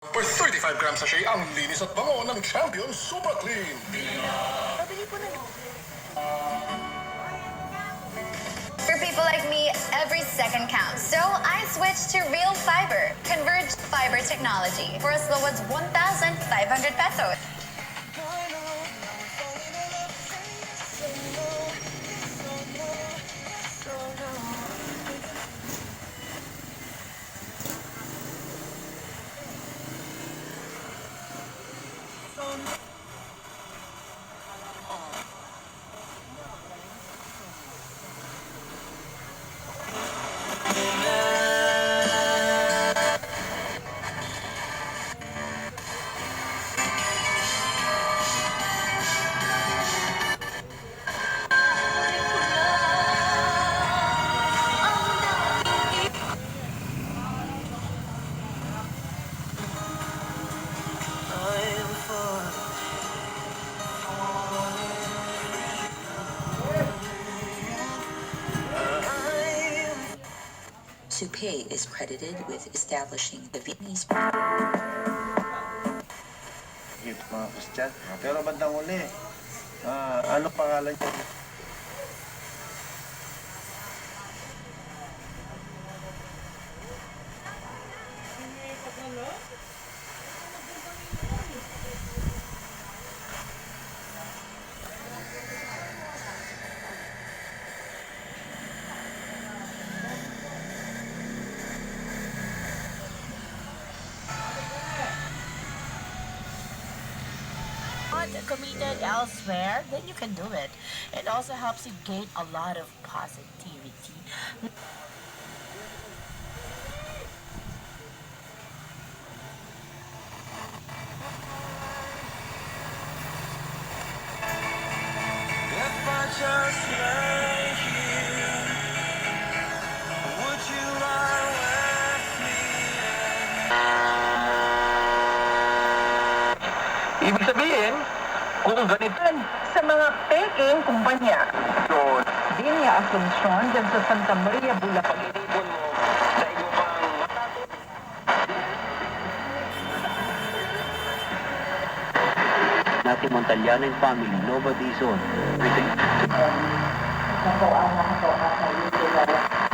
Per 35 grams sachet ang linis at bango ng Champion Super Clean. Pabili po na lang. For people like me, every second counts. So I switched to Real Fiber, converged fiber technology for as low as 1,500 pesos. Supay is credited with establishing the Vietnamese Hit mga Christian. Pero bandang uli, ano pangalan niya? Committed elsewhere, then you can do it. It also helps you gain a lot of positivity. If I just lay here, would you lie with me? Ibig sabihin, kung ganitan, sa mga peking kumpanya. yun, Linya Asuncion dyan sa Santa Maria, Bulacan. pag-inipon mo sa iyo pang matatapos. Natin Montalianen family, nobody's on. Nakuha na ito at